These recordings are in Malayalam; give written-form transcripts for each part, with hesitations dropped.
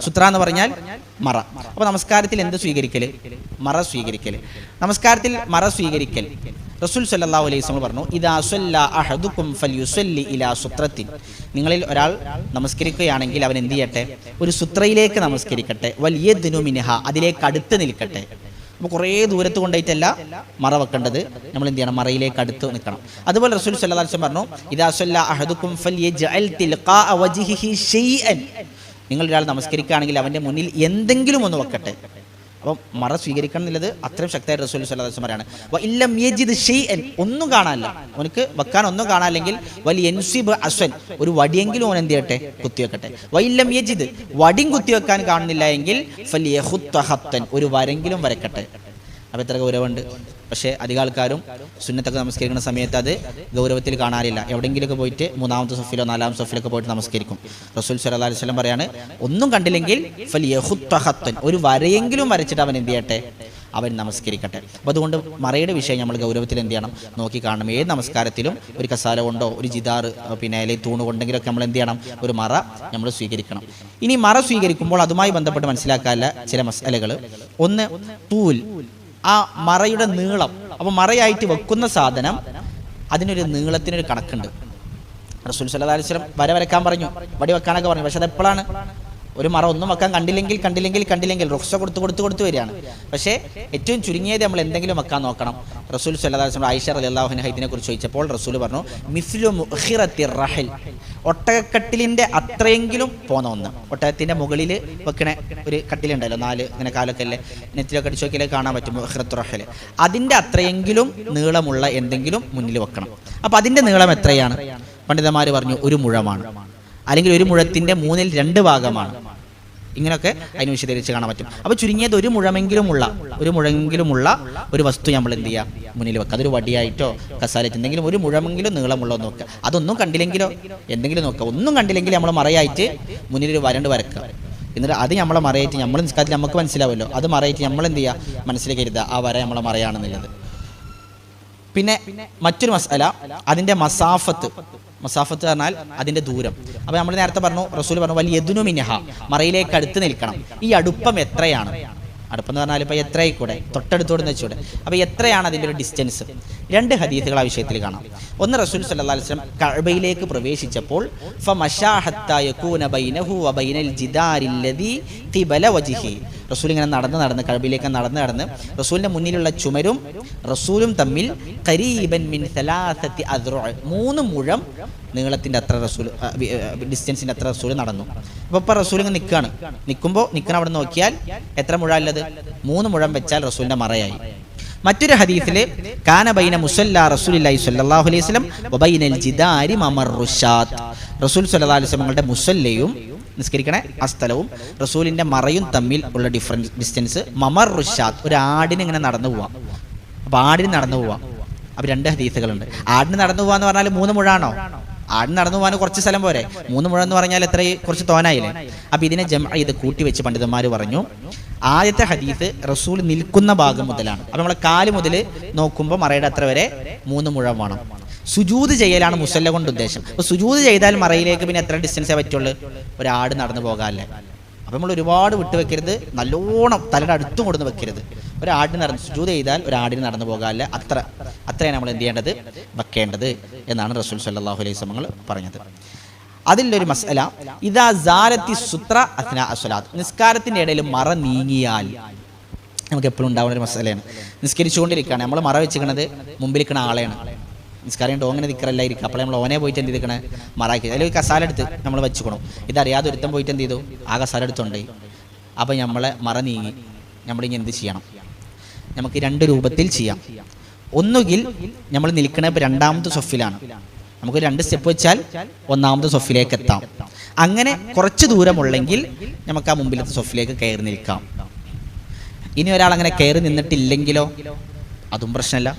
സുത്ര എന്ന് പറഞ്ഞാൽ മറ. അപ്പോൾ നമസ്കാരത്തിൽ എന്ത് സ്വീകരിക്കൽ? മറ സ്വീകരിക്കൽ. നമസ്കാരത്തിൽ മറ സ്വീകരിക്കൽ റസൂൽ സല്ലല്ലാഹു അലൈഹി വസല്ലം പറഞ്ഞു, ഇദാ സല്ല അഹദുകും ഫൽയുസല്ലി ഇലാ സുത്രത്തിൻ. നിങ്ങളിൽ ഒരാൾ നമസ്കരിക്കുകയാണെങ്കിൽ അവൻ എന്ത് ചെയ്യട്ടെ? ഒരു സുത്രയിലേക്ക് നമസ്കരിക്കട്ടെ. വൽയദ്നു മിൻഹ, അതിലേക്ക് അടുത്ത് നിൽക്കട്ടെ. അപ്പോൾ കുറേ ദൂരത്ത് കൊണ്ടുപോയിട്ടല്ല മറ വെക്കേണ്ടത്, നമ്മൾ എന്ത് ചെയ്യണം? മറയിലേക്ക് അടുത്ത് നിൽക്കണം. അതുപോലെ റസൂൽ സല്ലല്ലാഹു അലൈഹി വസല്ലം പറഞ്ഞു, ഇദാ സല്ല അഹദുകും ഫൽയജ്അൽ തിൽഖാ വജ്ഹിഹി ഷൈഅൻ. നിങ്ങൾ ഒരാൾ നമസ്കരിക്കുകയാണെങ്കിൽ അവൻ്റെ മുന്നിൽ എന്തെങ്കിലും ഒന്ന് വെക്കട്ടെ. അപ്പം മറ സ്വീകരിക്കണം എന്നുള്ളത് അത്രയും ശക്തമായ റസൂൽ സല്ലല്ലാഹു അലൈഹി വസല്ലം പറയാണ്. വഇല്ലം യജിദ് ഷൈഅൻ, ഒന്നും കാണാനില്ല, അവനക്ക് വെക്കാൻ ഒന്നും കാണാനില്ലെങ്കിൽ വലിയൻസിബ് അസ്വൻ, ഒരു വടിയെങ്കിലും അവൻ എന്ത് ചെയ്യട്ടെ? കുത്തിവെക്കട്ടെ. വഇല്ലം യജിദ്, വടിയും കുത്തിവെക്കാൻ കാണുന്നില്ല എങ്കിൽ ഫലിയഖുത്ത ഖത്തൻ, ഒരു വരെങ്കിലും വരക്കട്ടെ. അപ്പോൾ എത്ര ഗൗരവമുണ്ട്. പക്ഷേ അധികം ആൾക്കാരും സുന്നത്തൊക്കെ നമസ്കരിക്കുന്ന സമയത്ത് അത് ഗൗരവത്തിൽ കാണാറില്ല. എവിടെയെങ്കിലുമൊക്കെ പോയിട്ട് മൂന്നാമത്തെ സഫിലോ നാലാമത്തെ സഫിലൊക്കെ പോയിട്ട് നമസ്കരിക്കും. റസൂൽ സല്ലല്ലാഹു അലൈഹി വസല്ലം പറയാണ്, ഒന്നും കണ്ടില്ലെങ്കിൽ ഫലിയഖുത്ത ഖത്തൻ, ഒരു വരയെങ്കിലും വരച്ചിട്ട് അവൻ എന്ത് ചെയ്യട്ടെ? അവൻ നമസ്കരിക്കട്ടെ. അപ്പോൾ അതുകൊണ്ട് മറയുടെ വിഷയം നമ്മൾ ഗൗരവത്തിൽ എന്ത് ചെയ്യണം? നോക്കി കാണണം. ഏത് നമസ്കാരത്തിലും ഒരു കസാല കൊണ്ടോ ഒരു ജിദാർ പിന്നെ അല്ലെങ്കിൽ തൂണ് കൊണ്ടെങ്കിലൊക്കെ നമ്മൾ എന്ത് ചെയ്യണം? ഒരു മറ നമ്മൾ സ്വീകരിക്കണം. ഇനി മറ സ്വീകരിക്കുമ്പോൾ അതുമായി ബന്ധപ്പെട്ട് മനസ്സിലാക്കാനുള്ള ചില മസലകൾ. ഒന്ന്, തൂൽ, ആ മറയുടെ നീളം. അപ്പോൾ മറയായിട്ട് വെക്കുന്ന സാധനം അതിനൊരു നീളത്തിനൊരു കണക്കുണ്ട്. റസൂൽ സല്ലല്ലാഹു അലൈഹി വസല്ലം വര വരക്കാൻ പറഞ്ഞു, വടി വെക്കാനൊക്കെ പറഞ്ഞു. പക്ഷെ അതെപ്പോഴാണ്? ഒരു മറ ഒന്നും വെക്കാൻ കണ്ടില്ലെങ്കിൽ റുഖ്സ കൊടുത്ത് വരികയാണ്. പക്ഷേ ഏറ്റവും ചുരുങ്ങിയത് നമ്മൾ എന്തെങ്കിലും വെക്കാൻ നോക്കണം. റസൂൽ സല്ലല്ലാഹു അലൈഹി വസല്ലം ആയിഷ റളിയല്ലാഹു അൻഹ ഇതിനെക്കുറിച്ച് ചോദിച്ചപ്പോൾ റസൂൽ പറഞ്ഞു, മിസ്ലു മുഖിറത്തിർ റഹിൽ, ഒട്ടകക്കട്ടിലിൻ്റെ അത്രയെങ്കിലും പോന്ന ഒന്ന്. ഒട്ടകത്തിൻ്റെ മുകളിൽ വെക്കണ ഒരു കട്ടിലുണ്ടല്ലോ, 4 ഇങ്ങനെ കാലൊക്കെ അല്ലേ, നെറ്റിലൊക്കെ അടിച്ച് നോക്കിയാലേ കാണാൻ പറ്റും മുഖിറത്തുർ റഹിൽ. അതിൻ്റെ അത്രയെങ്കിലും നീളമുള്ള എന്തെങ്കിലും മുന്നിൽ വെക്കണം. അപ്പോൾ അതിൻ്റെ നീളം എത്രയാണ്? പണ്ഡിതന്മാർ പറഞ്ഞു 1 മുഴമാണ്, അല്ലെങ്കിൽ 1 മുഴത്തിൻ്റെ 2/3 ഭാഗമാണ്. ഇങ്ങനെയൊക്കെ അതിന് വിശദീകരിച്ച് കാണാൻ പറ്റും. അപ്പോൾ ചുരുങ്ങിയത് 1 മുഴമെങ്കിലുമുള്ള ഒരു വസ്തു നമ്മൾ എന്ത് ചെയ്യുക? മുന്നിൽ വെക്കുക. അതൊരു വടിയായിട്ടോ കസാലറ്റ് എന്തെങ്കിലും 1 മുഴമെങ്കിലും നീളമുള്ളോ നോക്കുക. അതൊന്നും കണ്ടില്ലെങ്കിലോ എന്തെങ്കിലും നോക്കുക. ഒന്നും കണ്ടില്ലെങ്കിൽ നമ്മൾ മറയായിട്ട് മുന്നിൽ വരണ്ട് വരക്കുക. എന്നിട്ട് അത് നമ്മളെ മറയായിട്ട് നമ്മൾ നിസ്കാരത്തിൽ നമുക്ക് മനസ്സിലാവുമല്ലോ, അത് മറയായിട്ട് നമ്മൾ എന്ത് ചെയ്യുക? മനസ്സിലേക്ക് കരുതുക ആ വര നമ്മളെ മറയാണെന്നുള്ളത്. പിന്നെ മറ്റൊരു മസല, അതിൻ്റെ മസാഫത്ത് പറഞ്ഞാൽ അതിൻ്റെ ദൂരം. അപ്പോൾ നമ്മൾ നേരത്തെ പറഞ്ഞു, റസൂൽ പറഞ്ഞു വലിയദ്നു മിൻഹ, മറയിലേക്ക് അടുത്ത് നിൽക്കണം. ഈ അടുപ്പം എത്രയാണ്? അടുപ്പം എന്ന് പറഞ്ഞാൽ ഇപ്പോൾ എത്രയായിക്കൂടെ? തൊട്ടടുത്തോടെന്ന് വെച്ചൂടെ? അപ്പോൾ എത്രയാണ് അതിൻ്റെ ഒരു ഡിസ്റ്റൻസ്? 2 ഹദീസുകൾ ആ വിഷയത്തിൽ കാണാം. ഒന്ന്, റസൂൽ സല്ലല്ലാഹു അലൈഹി വസല്ലം കഅബയിലേക്ക് പ്രവേശിച്ചപ്പോൾ ഫമശാ ഹത്താ യകൂന ബൈനഹു വ ബൈനൽ ജിദാരി അല്ലദീ ഖിബല വജ്ഹി, റസൂൽ ഇങ്ങനെ നടന്ന് കഅബയിലേക്ക് നടന്ന് റസൂലിൻ്റെ മുന്നിലുള്ള ചുമരും റസൂലും തമ്മിൽ ഖരീബൻ മിൻ 3 അദ്റു, 3 മുഴം നീളത്തിൻ്റെ അത്ര റസൂൽ ഡിസ്റ്റൻസിൻ്റെ അത്ര റസൂൽ നടന്നു. അപ്പോൾ റസൂൽ ഇങ്ങനെ നിൽക്കണം അവിടെ നോക്കിയാൽ എത്ര മുഴ ഉള്ളത്? 3 മുഴം വെച്ചാൽ റസൂലിൻ്റെ മറയായി. മറ്റൊരു ഹദീസിൽ കാന ബൈന മുസല്ല റസൂലുള്ളാഹി സ്വല്ലല്ലാഹു അലൈഹി വസല്ലം വബൈനൽ ജിദാരി മമർറുശാത്ത്, റസൂൽ സ്വല്ലല്ലാഹു അലൈഹി വസല്ലം ങ്ങളുടെ മുസല്ലയും നിസ്കരിക്കണേ ആ സ്ഥലവും റസൂലിൻ്റെ മറയും തമ്മിൽ ഉള്ള ഡിസ്റ്റൻസ് മമർറുശാത്ത്, ഒരു ആടിന് ഇങ്ങനെ നടന്നു പോവാം. അപ്പോൾ ആടിന് നടന്നു പോവാം. അപ്പോൾ 2 ഹദീസുകളുണ്ട്. ആടിന് നടന്നു പോവാന്ന് പറഞ്ഞാൽ 3 മുഴാണോ? ആടിന് നടന്നു പോകാൻ കുറച്ച് സ്ഥലം പോരെ? 3 മുഴം എന്ന് പറഞ്ഞാൽ എത്ര? കുറച്ച് തോനായില്ലേ? അപ്പോൾ ഇതിനെ ഇത് കൂട്ടി വെച്ച് പണ്ഡിതന്മാർ പറഞ്ഞു, ആദ്യത്തെ ഹദീസ് റസൂൽ നിൽക്കുന്ന ഭാഗം മുതലാണ്. അപ്പോൾ നമ്മളെ കാല് മുതൽ നോക്കുമ്പോൾ മറയുടെ അത്ര വരെ 3 മുഴം വേണം. സുജൂദ് ചെയ്യലാണ് മുസല്ല കൊണ്ട് ഉദ്ദേശം. അപ്പോൾ സുജൂദ് ചെയ്താൽ മറയിലേക്ക് പിന്നെ എത്ര ഡിസ്റ്റൻസേ പറ്റുള്ളൂ? ഒരാട് നടന്നു പോകാമല്ലേ. അപ്പോൾ നമ്മൾ ഒരുപാട് വിട്ടുവെക്കരുത്, നല്ലോണം തലയുടെ അടുത്തും കൊടുന്ന് വെക്കരുത്. ഒരാടിന് നടന്ന് സുജൂദ് ചെയ്താൽ ഒരാടിന് നടന്നു പോകാമല്ല, അത്രയാണ് നമ്മൾ എന്ത് ചെയ്യേണ്ടത്? വെക്കേണ്ടത് എന്നാണ് റസൂൽ സല്ലല്ലാഹു അലൈഹി വസല്ലം പറഞ്ഞത്. അതിലൊരു മസ്അല, ഇദാ സാലത്തി സുത്ര അസ്നാ അസ്സലാത്ത്, നിസ്കാരത്തിൻ്റെ ഇടയിൽ മറ നീങ്ങിയാൽ നമുക്ക് എപ്പോഴും ഉണ്ടാവുന്ന ഒരു മസ്അലയാണ്. നിസ്കരിച്ചുകൊണ്ടിരിക്കുകയാണ്, നമ്മൾ മറ വെച്ചിരിക്കുന്നത് മുമ്പിലിരിക്കുന്ന ആളെയാണ്. നിസ്കാരം ഓങ്ങനെ നിൽക്കറല്ല ഇരിക്കുക. അപ്പോൾ നമ്മൾ ഓനെ പോയിട്ട് എന്ത് ചെയ്തിരിക്കണേ? മറാക്കി. അതിൽ ഒരു കസാല എടുത്ത് നമ്മൾ വെച്ചുക്കണം. ഇതറിയാതെ ഒരുത്തം പോയിട്ട് എന്ത് ചെയ്തു? ആ കസാല എടുത്തുണ്ട്. അപ്പോൾ നമ്മളെ മറ നീങ്ങി. നമ്മളിങ്ങനെ എന്ത് ചെയ്യണം? നമുക്ക് 2 രൂപത്തിൽ ചെയ്യാം. ഒന്നുകിൽ നമ്മൾ നിൽക്കണ ഇപ്പോൾ 2ാമത്തെ സൊഫിലാണ്, നമുക്ക് 2 സ്റ്റെപ്പ് വെച്ചാൽ 1ാമത്തെ സൊഫിലേക്ക് എത്താം. അങ്ങനെ കുറച്ച് ദൂരമുള്ളെങ്കിൽ നമുക്ക് ആ മുമ്പിലത്തെ സൊഫിലേക്ക് കയറി നിൽക്കാം. ഇനി ഒരാൾ അങ്ങനെ കയറി നിന്നിട്ടില്ലെങ്കിലോ അതും പ്രശ്നമല്ല.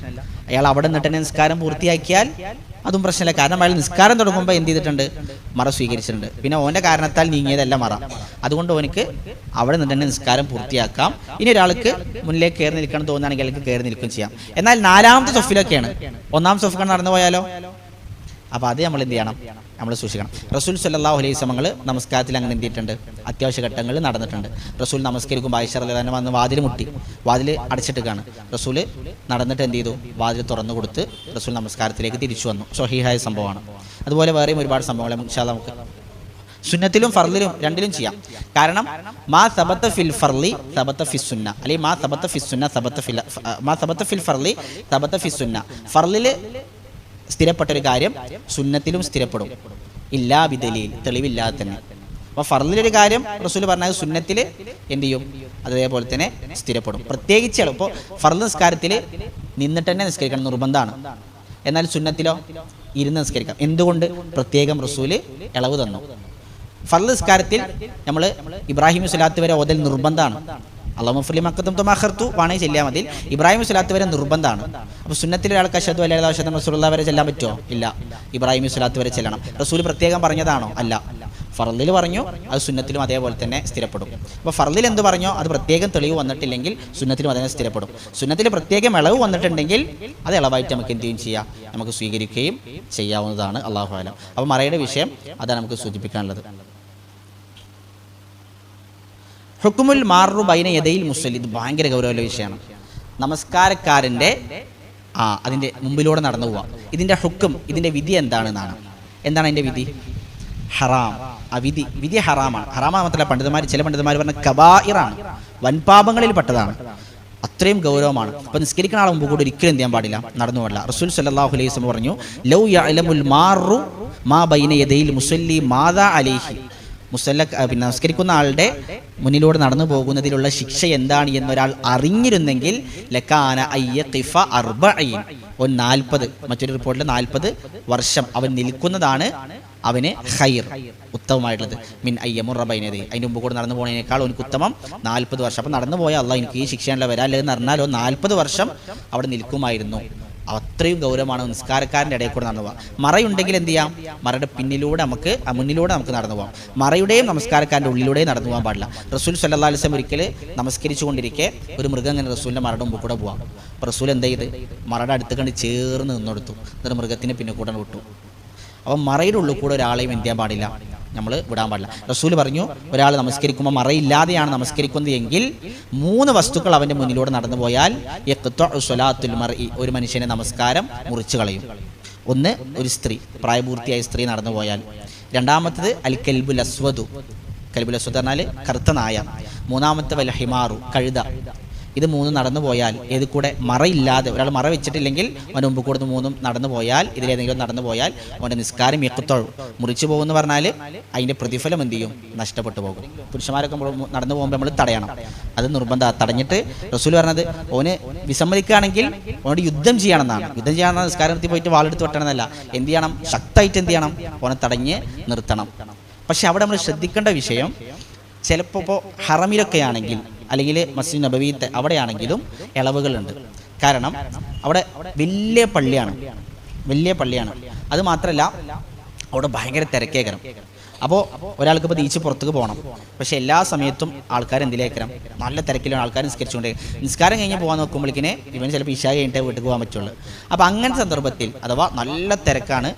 അയാൾ അവിടെ നിന്നിട്ട് തന്നെ നിസ്കാരം പൂർത്തിയാക്കിയാൽ അതും പ്രശ്നമില്ല. കാരണം അയാൾ നിസ്കാരം തുടങ്ങുമ്പോൾ എന്ത് ചെയ്തിട്ടുണ്ട്? മറ സ്വീകരിച്ചിട്ടുണ്ട്. പിന്നെ ഓൻ്റെ കാരണത്താൽ നീങ്ങിയതല്ല മറ. അതുകൊണ്ട് ഓനിക്ക് അവിടെ നിന്ന് തന്നെ നിസ്കാരം പൂർത്തിയാക്കാം. ഇനി ഒരാൾക്ക് മുന്നിലേക്ക് കയറി നിൽക്കണം തോന്നുകയാണെങ്കിൽ അയാൾക്ക് കയറി നിൽക്കുകയും ചെയ്യാം. എന്നാൽ 4ാമത്തെ സൊഫിലൊക്കെയാണ്, 1ാം സൊഫിൽ നടന്നു പോയാലോ അപ്പോൾ അത് നമ്മൾ എന്ത് ചെയ്യണം, നമ്മൾ സൂക്ഷിക്കണം. റസൂൽ സല്ലല്ലാഹു അലൈഹി വസല്ലം നമസ്കാരത്തിൽ അങ്ങനെ എന്ത് ചെയ്തിട്ടുണ്ട്, അത്യാവശ്യ ഘട്ടങ്ങളിൽ നടന്നിട്ടുണ്ട്. റസൂൽ നമസ്കരിക്കുമ്പോൾ ആയിഷ റളിയല്ലാഹു അൻഹ വന്ന് വാതിൽ മുട്ടി, വാതിൽ അടച്ചിട്ടിട്ടാണ്. റസൂൽ നടന്നിട്ട് എന്ത് ചെയ്തു, വാതിൽ തുറന്നു കൊടുത്ത് റസൂൽ നമസ്കാരത്തിലേക്ക് തിരിച്ചു വന്നു. സ്വഹീഹായ സംഭവമാണ്. അതുപോലെ വേറെയും ഒരുപാട് സംഭവങ്ങൾ ഇൻഷാ അല്ലാഹ് നമുക്ക് സുന്നത്തിലും ഫർളിലും രണ്ടിലും ചെയ്യാം. കാരണം മാ സബത ഫിൽ ഫർളി സബത ഫിസ് സുന്ന, അല്ലെങ്കിൽ മാ സബത ഫിസ് സുന്ന സബത ഫിൽ മാ സബത ഫിൽ ഫർളി സബത ഫിസ് സുന്ന. ഫർളിൽ സ്ഥിരപ്പെട്ടൊരു കാര്യം സുന്നത്തിലും സ്ഥിരപ്പെടും, ഇല്ലാ ബിദലീൽ, തെളിവില്ലാതെ തന്നെ. അപ്പോൾ ഫർളിലൊരു കാര്യം റസൂൽ പറഞ്ഞത് സുന്നത്തിൽ എന്ത് ചെയ്യും, അതേപോലെ തന്നെ സ്ഥിരപ്പെടും. പ്രത്യേകിച്ച് ഇപ്പോൾ ഫർള് നിസ്കാരത്തിൽ നിന്നിട്ട് തന്നെ നിസ്കരിക്കണം, നിർബന്ധമാണ്. എന്നാൽ സുന്നത്തിലോ ഇരുന്ന് നിസ്കരിക്കാം. എന്തുകൊണ്ട്? പ്രത്യേകം റസൂല് ഇളവ് തന്നു. ഫർള് നിസ്കാരത്തിൽ നമ്മൾ ഇബ്രാഹിം സ്വലാത്ത് വരെ ഓതൽ നിർബന്ധമാണ്. അല്ലാഹുമ്മ ഫർളി മക്കത്തും തുമാഖർതു വേണമെങ്കിൽ ചെല്ലാൻ മതി. ഇബ്രാഹിം സ്വലാത്ത് വരെ നിർബന്ധമാണ്. അപ്പോൾ സുന്നത്തിൽ ഒരാൾക്ക് അഷ്ഹദു അല്ലാ ഇലാഹ ഇല്ലല്ലാഹു റസൂലുള്ളാഹി വരെ ചെല്ലാൻ പറ്റുമോ? ഇല്ല. ഇബ്രാഹിം സ്വലാത്ത് വരെ ചെല്ലണം. റസൂൽ പ്രത്യേകം പറഞ്ഞതാണോ? അല്ല. ഫർളിൽ പറഞ്ഞു, അത് സുന്നത്തിലും അതേപോലെ തന്നെ സ്ഥിരപ്പെടും. അപ്പോൾ ഫർളിൽ എന്ത് പറഞ്ഞോ അത് പ്രത്യേകം തെളിവ് വന്നിട്ടില്ലെങ്കിൽ സുന്നത്തിലും അതേ സ്ഥിരപ്പെടും. സുന്നത്തിൽ പ്രത്യേകം ഇളവ് വന്നിട്ടുണ്ടെങ്കിൽ അത് ഇളവായിട്ട് നമുക്ക് എന്ത് ചെയ്യും ചെയ്യാം, നമുക്ക് സ്വീകരിക്കുകയും ചെയ്യാവുന്നതാണ്. അല്ലാഹു അലം. അപ്പോൾ മറയുടെ വിഷയം അതാണ് നമുക്ക് സൂചിപ്പിക്കാനുള്ളത്. ഹുക്കുമുൽ മാറു ബൈന യദൈൽ മുസല്ലി, ഇത് ഭയങ്കര ഗൗരവമുള്ള വിഷയമാണ്. നമസ്കാരക്കാരൻ്റെ അതിൻ്റെ മുമ്പിലൂടെ നടന്നു പോവാം. ഇതിൻ്റെ ഹുക്കും, ഇതിൻ്റെ വിധി എന്താണെന്നാണ്. എന്താണ് അതിൻ്റെ വിധി? ഹറാം. ആ വിധി ഹറാമാണ്. ഹറാമാണ് മാത്രമല്ല, ചില പണ്ഡിതന്മാർ പറഞ്ഞ കബായിറാണ്, വൻപാപങ്ങളിൽ പെട്ടതാണ്. അത്രയും ഗൗരവമാണ്. അപ്പോൾ നിസ്കരിക്കുന്ന ആളെ മുമ്പ് കൂടി ഒരിക്കലും എന്ത് ചെയ്യാൻ പാടില്ല, നടന്നു പാടില്ല. റസൂൽ സല്ലല്ലാഹു അലൈഹി വസല്ലം പറഞ്ഞു, ലൗ യഅലമുൽ മാറു മാ ബൈന യദൈൽ മുസല്ലി മാദാ അലൈഹി, നമസ്കരിക്കുന്ന ആളുടെ മുന്നിലൂടെ നടന്നു പോകുന്നതിലുള്ള ശിക്ഷ എന്താണ് എന്നൊരാൾ അറിഞ്ഞിരുന്നെങ്കിൽ ലക്കാന അയ്യഖിഫ 40, മറ്റൊരു റിപ്പോർട്ടിൽ 40 വർഷം അവൻ നിൽക്കുന്നതാണ് അവന് ഖൈർ, ഉത്തമമായിട്ടുള്ളത്. മിൻ അയ്യമുറ ബൈനദൈ, അതിൻ്റെ മുമ്പ് കൂടെ നടന്നു പോകുന്നതിനേക്കാൾ അവനക്ക് ഉത്തമം 40 വർഷം. അപ്പം നടന്നു പോയാൽ അള്ളാഹ് എനിക്ക് ഈ ശിക്ഷയാണല്ലോ വരാല്ലെന്ന് പറഞ്ഞാലോ 40 വർഷം അവിടെ നിൽക്കുമായിരുന്നു. അത്രയും ഗൗരവമാണ് നിസ്കാരക്കാരൻ്റെ ഇടയിൽ കൂടെ നടന്നു പോകാം. മറയുണ്ടെങ്കിൽ എന്ത് ചെയ്യാം, മറയുടെ മുന്നിലൂടെ നമുക്ക് നടന്നു പോകാം. മറയുടെയും നമസ്കാരക്കാരൻ്റെ ഉള്ളിലൂടെയും നടന്നു പോകാൻ പാടില്ല. റസൂൽ സല്ലല്ലാഹു അലൈഹി വസല്ലം ഒരിക്കൽ നമസ്കരിച്ചു കൊണ്ടിരിക്കെ ഒരു മൃഗം ഇങ്ങനെ റസൂലിൻ്റെ മറയുടെ മുമ്പ് കൂടെ പോകാം. അപ്പോൾ റസൂൽ എന്താ ചെയ്ത്, മറയുടെ അടുത്ത് കണ്ട് ചേർന്ന് നിന്നെടുത്തു, എന്നിട്ട് മൃഗത്തിന് പിന്നെ കൂടെ വിട്ടു. അപ്പം മറയുടെ ഉള്ളിൽ കൂടെ ഒരാളെയും എന്ത് ചെയ്യാൻ പാടില്ല, നമ്മൾ വിടാൻ പാടില്ല. റസൂൽ പറഞ്ഞു, ഒരാൾ നമസ്കരിക്കുമ്പോൾ മറയില്ലാതെയാണ് നമസ്കരിക്കുന്നത് എങ്കിൽ 3 വസ്തുക്കൾ അവൻ്റെ മുന്നിലൂടെ നടന്നു പോയാൽ യഖ്തഉ സ്വലാത്തുൽ മർഇ, ഒരു മനുഷ്യനെ നമസ്കാരം മുറിച്ചു കളയും. ഒന്ന്, ഒരു സ്ത്രീ, പ്രായപൂർത്തിയായ സ്ത്രീ നടന്നു പോയാൽ. രണ്ടാമത്തത് അൽ കൽബുൽ അസ്വദു, കൽബുൽ അസ്വദ് പറഞ്ഞാൽ കറുത്ത നായ. മൂന്നാമത്തെ വൽ ഹിമാറു, കഴുത. ഇത് 3 നടന്നു പോയാൽ, ഏത് കൂടെ മറയില്ലാതെ, ഒരാൾ മറ വെച്ചിട്ടില്ലെങ്കിൽ അവൻ്റെ മുമ്പ് കൂടെ 3 നടന്നു പോയാൽ, ഇതിലേതെങ്കിലും നടന്നു പോയാൽ അവൻ്റെ നിസ്കാരം യഖ്തഉ, മുറിച്ചു പോകുമെന്ന് പറഞ്ഞാൽ അതിൻ്റെ പ്രതിഫലം എന്ത് ചെയ്യും, നഷ്ടപ്പെട്ടു പോകും. പുരുഷന്മാരൊക്കെ നടന്നു പോകുമ്പോൾ നമ്മൾ തടയണം, അത് നിർബന്ധമാണ്. തടഞ്ഞിട്ട് റസൂൽ പറഞ്ഞത്, ഓന് വിസമ്മതിക്കുകയാണെങ്കിൽ ഓനോട് യുദ്ധം ചെയ്യണമെന്നാണ്. യുദ്ധം ചെയ്യണമെന്ന് നിസ്കാരത്തിൽ പോയിട്ട് വാളെടുത്ത് വെട്ടണമെന്നല്ല. എന്ത് ചെയ്യണം, ശക്തമായിട്ട് എന്ത് ചെയ്യണം, ഓനെ തടഞ്ഞ് നിർത്തണം. പക്ഷെ അവിടെ നമ്മൾ ശ്രദ്ധിക്കേണ്ട വിഷയം, ചിലപ്പോൾ ഇപ്പോൾ ഹറമിലൊക്കെ ആണെങ്കിൽ, അല്ലെങ്കിൽ മസ്ജിദ് നബവി അവിടെയാണെങ്കിലും ഇളവുകളുണ്ട്. കാരണം അവിടെ വലിയ പള്ളിയാണ്. അത് മാത്രമല്ല അവിടെ ഭയങ്കര തിരക്കേക്കരം. അപ്പോൾ ഒരാൾക്ക് ബീച്ച് പുറത്തേക്ക് പോകണം. പക്ഷേ എല്ലാ സമയത്തും ആൾക്കാർ എന്തിലേക്കരം, നല്ല തിരക്കിലാണ് ആൾക്കാർ നിസ്കരിച്ചുകൊണ്ടേ. നിസ്കാരം കഴിഞ്ഞ് പോകാൻ നോക്കുമ്പോഴേക്കിനെ ഇവന് ചിലപ്പോൾ ഇശാ കഴിഞ്ഞിട്ടേ വീട്ടിൽ പോകാൻ പറ്റുള്ളൂ. അപ്പോൾ അങ്ങനത്തെ സന്ദർഭത്തിൽ, അഥവാ നല്ല തിരക്കാണ്,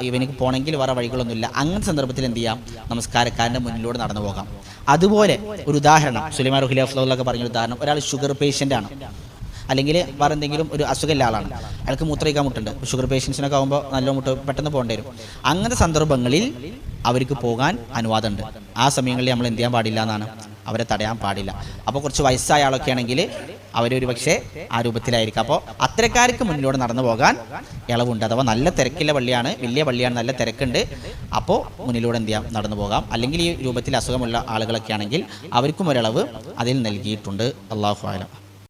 ഇവനിക്ക് പോകണമെങ്കിൽ വേറെ വഴികളൊന്നുമില്ല, അങ്ങനത്തെ സന്ദർഭത്തിൽ എന്ത് ചെയ്യാം, നമസ്കാരക്കാരൻ്റെ മുന്നിലൂടെ നടന്നു പോകാം. അതുപോലെ ഒരു ഉദാഹരണം, സുലൈമാൻ റുഹി അഫ്ലൊക്കെ പറഞ്ഞൊരു ഉദാഹരണം, ഒരാൾ ഷുഗർ പേഷ്യൻ്റ് ആണ്, അല്ലെങ്കിൽ വേറെ എന്തെങ്കിലും ഒരു അസുഖമില്ല ആളാണ്, അയാൾക്ക് മൂത്രമൊഴിക്കാൻ മുട്ടുണ്ട്. ഷുഗർ പേഷ്യൻസിനൊക്കെ ആകുമ്പോൾ നല്ല പെട്ടെന്ന് പോകേണ്ടി വരും. അങ്ങനത്തെ സന്ദർഭങ്ങളിൽ അവർക്ക് പോകാൻ അനുവാദമുണ്ട്. ആ സമയങ്ങളിൽ നമ്മൾ എന്ത് ചെയ്യാൻ പാടില്ല എന്നാണ്, അവരെ തടയാൻ പാടില്ല. അപ്പോൾ കുറച്ച് വയസ്സായ ആളൊക്കെ ആണെങ്കിൽ അവരൊരു പക്ഷേ ആ രൂപത്തിലായിരിക്കും. അപ്പോൾ അത്തരക്കാർക്ക് മുന്നിലൂടെ നടന്നു പോകാൻ ഇളവുണ്ട്. അഥവാ നല്ല തിരക്കുള്ള പള്ളിയാണ്, വലിയ പള്ളിയാണ്, നല്ല തിരക്കുണ്ട്, അപ്പോൾ മുന്നിലൂടെ എന്ത് ചെയ്യാം, നടന്നു പോകാം. അല്ലെങ്കിൽ ഈ രൂപത്തിൽ അസുഖമുള്ള ആളുകളൊക്കെ ആണെങ്കിൽ അവർക്കും ഒരിളവ് അതിൽ നൽകിയിട്ടുണ്ട്. അല്ലാഹു അഅലം.